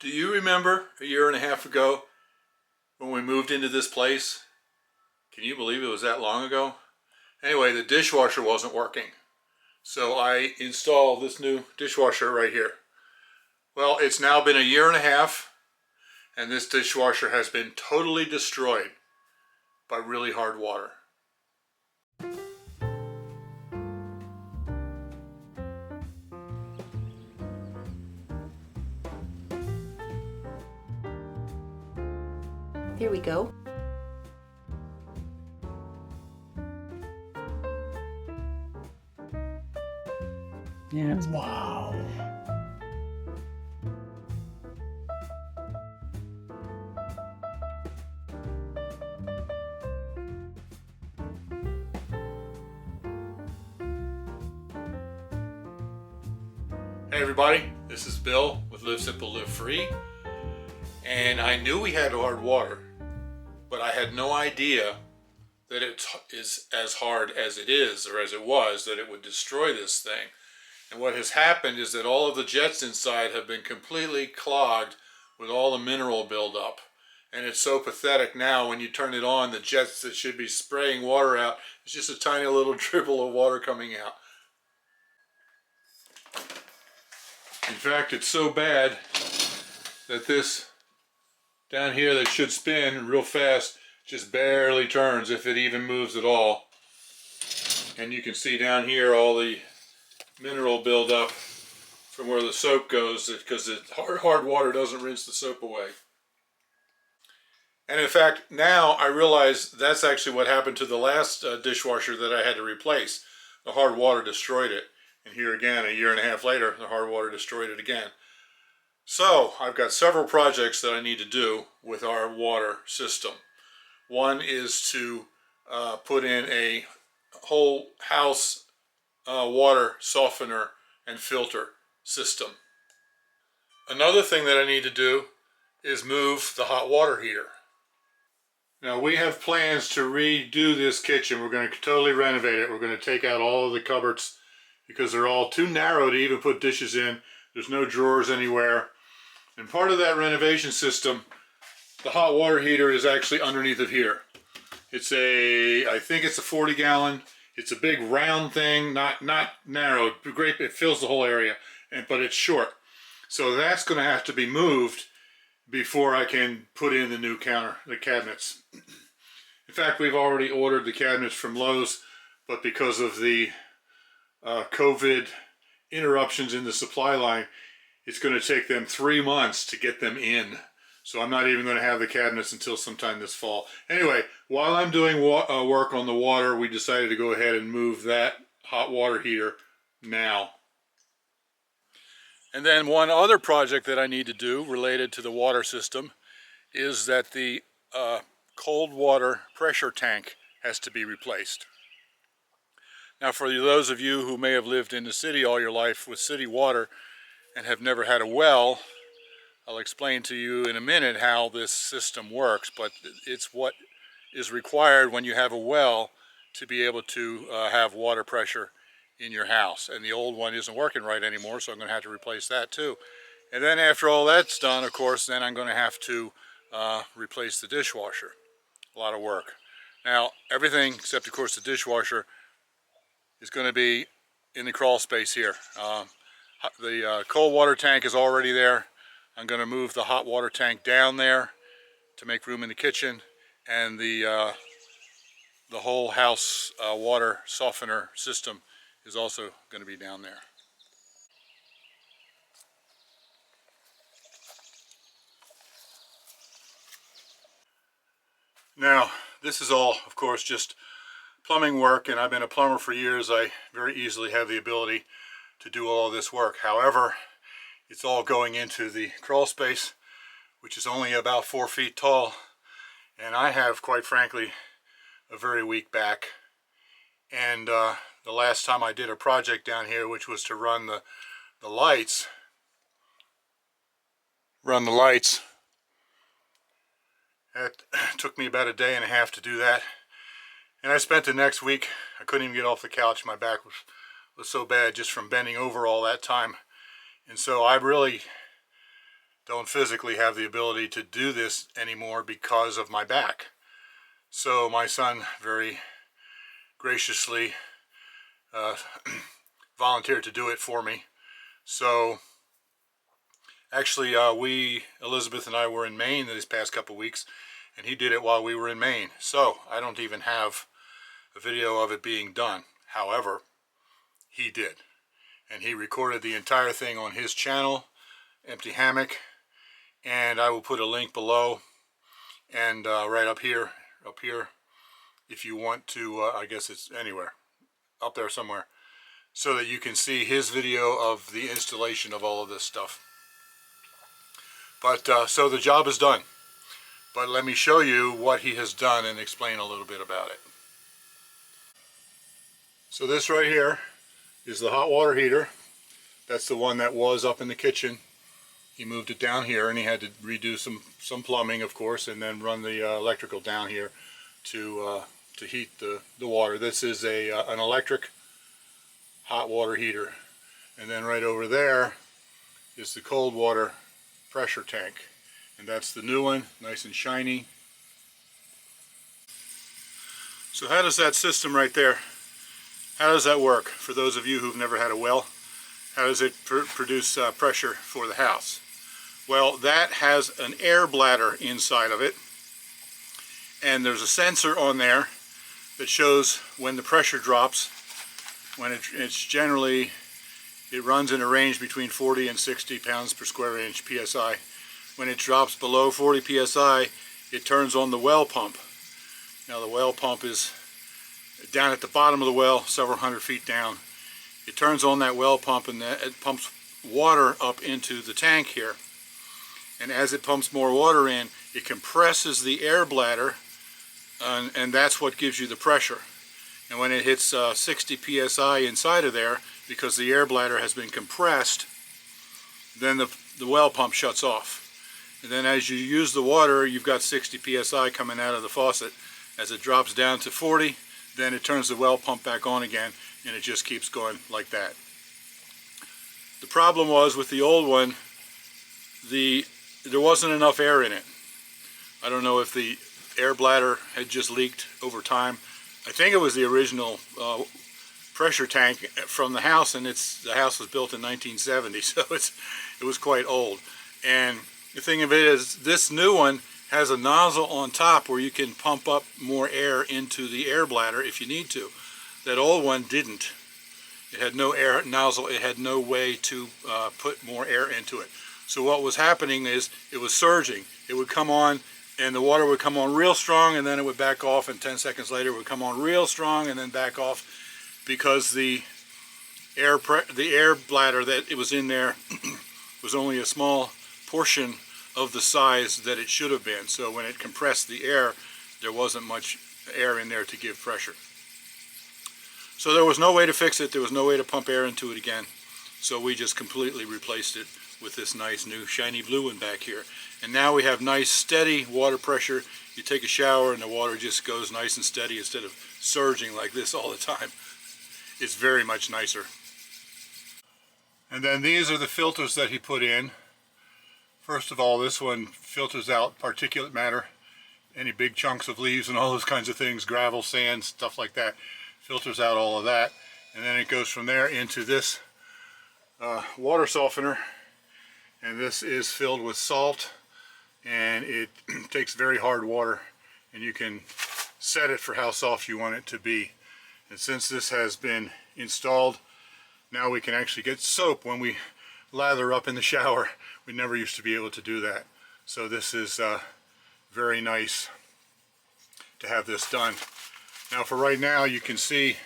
Do you remember a year and a half ago when we moved into this place? Can you believe it was that long ago? Anyway, the dishwasher wasn't working. So I installed this new dishwasher right here. Well, it's now been a year and a half, and this dishwasher has been totally destroyed by really hard water. Here we go. Yeah. Wow. Hey everybody, this is Bill with Live Simple, Live Free. And I knew we had hard water, but I had no idea that it is as hard as it is, or as it was, that it would destroy this thing. And what has happened is that all of the jets inside have been completely clogged with all the mineral buildup. And it's so pathetic now when you turn it on, the jets that should be spraying water out, it's just a tiny little dribble of water coming out. In fact, it's so bad that this down here that should spin real fast just barely turns, if it even moves at all. And you can see down here all the mineral buildup from where the soap goes, because the hard water doesn't rinse the soap away. And in fact, now I realize that's actually what happened to the last dishwasher that I had to replace. The hard water destroyed it. And here again, a year and a half later, the hard water destroyed it again. So I've got several projects that I need to do with our water system. One is to put in a whole house water softener and filter system. Another thing that I need to do is move the hot water heater. Now we have plans to redo this kitchen. We're going to totally renovate it. We're going to take out all of the cupboards because they're all too narrow to even put dishes in. There's no drawers anywhere. And part of that renovation system, the hot water heater is actually underneath of here. It's I think it's a 40-gallon. It's a big round thing, not narrow. Great, it fills the whole area, but it's short. So that's going to have to be moved before I can put in the cabinets. In fact, we've already ordered the cabinets from Lowe's, but because of the COVID interruptions in the supply line, it's going to take them 3 months to get them in. So I'm not even going to have the cabinets until sometime this fall. Anyway, while I'm doing work on the water, we decided to go ahead and move that hot water heater now. And then one other project that I need to do related to the water system is that the cold water pressure tank has to be replaced. Now, for those of you who may have lived in the city all your life with city water and have never had a well, I'll explain to you in a minute how this system works, but it's what is required when you have a well to be able to have water pressure in your house. And the old one isn't working right anymore, so I'm going to have to replace that too. And then after all that's done, of course, then I'm going to have to replace the dishwasher. A lot of work. Now, everything except, of course, the dishwasher is going to be in the crawl space here. The cold water tank is already there. I'm going to move the hot water tank down there to make room in the kitchen, and the whole house water softener system is also going to be down there. Now, this is all, of course, just plumbing work, and I've been a plumber for years. I very easily have the ability to do all of this work. However, it's all going into the crawl space, which is only about 4 feet tall, and I have, quite frankly, a very weak back. And the last time I did a project down here, which was to run the lights, it took me about a day and a half to do that. And I spent the next week, I couldn't even get off the couch. My back was so bad just from bending over all that time. And so I really don't physically have the ability to do this anymore because of my back. So my son very graciously volunteered to do it for me. So actually Elizabeth and I were in Maine these past couple weeks, and he did it while we were in Maine. So I don't even have a video of it being done. However, he did. And he recorded the entire thing on his channel, Empty Hammock. And I will put a link below and right up here, if you want to, I guess it's anywhere, up there somewhere, so that you can see his video of the installation of all of this stuff. But so the job is done. But let me show you what he has done and explain a little bit about it. So this right here is the hot water heater. That's the one that was up in the kitchen. He moved it down here, and he had to redo some plumbing, of course, and then run the electrical down here to heat the water. This is an electric hot water heater. And then right over there is the cold water pressure tank. And that's the new one, nice and shiny. So how does that system right there, how does that work? For those of you who've never had a well, how does it produce pressure for the house? Well, that has an air bladder inside of it, and there's a sensor on there that shows when the pressure drops. When it's generally, it runs in a range between 40 and 60 pounds per square inch psi. When it drops below 40 psi, it turns on the well pump. Now the well pump is down at the bottom of the well, several hundred feet down. It turns on that well pump, and it pumps water up into the tank here. And as it pumps more water in, it compresses the air bladder, and that's what gives you the pressure. And when it hits 60 psi inside of there, because the air bladder has been compressed, then the well pump shuts off. And then as you use the water, you've got 60 psi coming out of the faucet. As it drops down to 40, then it turns the well pump back on again, and it just keeps going like that. The problem was with the old one, there wasn't enough air in it. I don't know if the air bladder had just leaked over time. I think it was the original pressure tank from the house, and the house was built in 1970, so it was quite old. And the thing of it is, this new one has a nozzle on top where you can pump up more air into the air bladder if you need to. That old one didn't. It had no air nozzle. It had no way to put more air into it. So what was happening is it was surging. It would come on, and the water would come on real strong, and then it would back off, and 10 seconds later it would come on real strong and then back off, because the air bladder that it was in there was only a small portion of the size that it should have been. So when it compressed the air, there wasn't much air in there to give pressure. So there was no way to fix it. There was no way to pump air into it again. So we just completely replaced it with this nice new shiny blue one back here. And now we have nice steady water pressure. You take a shower and the water just goes nice and steady instead of surging like this all the time. It's very much nicer. And then these are the filters that he put in. First of all, this one filters out particulate matter, any big chunks of leaves and all those kinds of things, gravel, sand, stuff like that. Filters out all of that. And then it goes from there into this water softener. And this is filled with salt, and it takes very hard water, and you can set it for how soft you want it to be. And since this has been installed, now we can actually get soap when we lather up in the shower. We never used to be able to do that. So this is very nice to have this done. Now for right now, you can see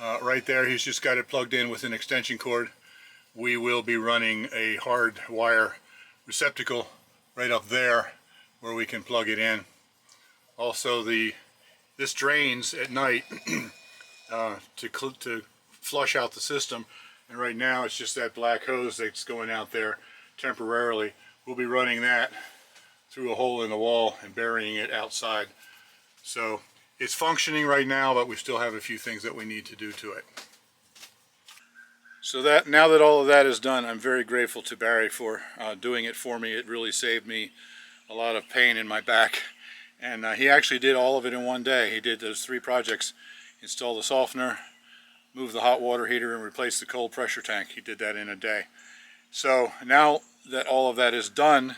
right there, he's just got it plugged in with an extension cord. We will be running a hard wire receptacle right up there where we can plug it in. Also, this drains at night to flush out the system, and right now it's just that black hose that's going out there temporarily. We'll be running that through a hole in the wall and burying it outside. So it's functioning right now, but we still have a few things that we need to do to it. So that now that all of that is done, I'm very grateful to Barry for doing it for me. It really saved me a lot of pain in my back. And he actually did all of it in one day. He did those 3 projects: install the softener, move the hot water heater, and replace the cold pressure tank. He did that in a day. So now that all of that is done,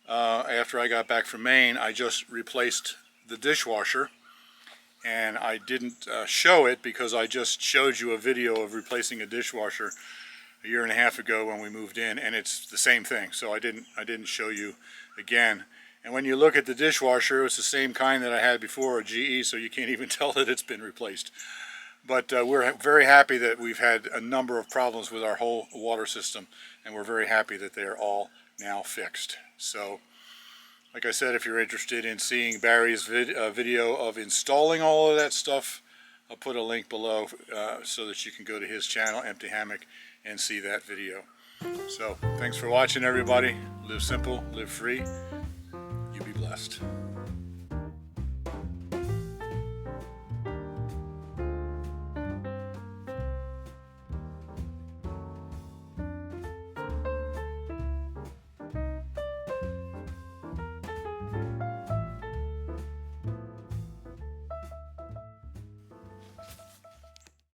after I got back from Maine, I just replaced the dishwasher. And I didn't show it because I just showed you a video of replacing a dishwasher a year and a half ago when we moved in, and it's the same thing. So I didn't show you again. And when you look at the dishwasher, it's the same kind that I had before, a GE, so you can't even tell that it's been replaced. But we're very happy that we've had a number of problems with our whole water system, and we're very happy that they are all now fixed. So, like I said, if you're interested in seeing Barry's video of installing all of that stuff, I'll put a link below so that you can go to his channel, Empty Hammock, and see that video. So, thanks for watching, everybody. Live simple, live free. You be blessed.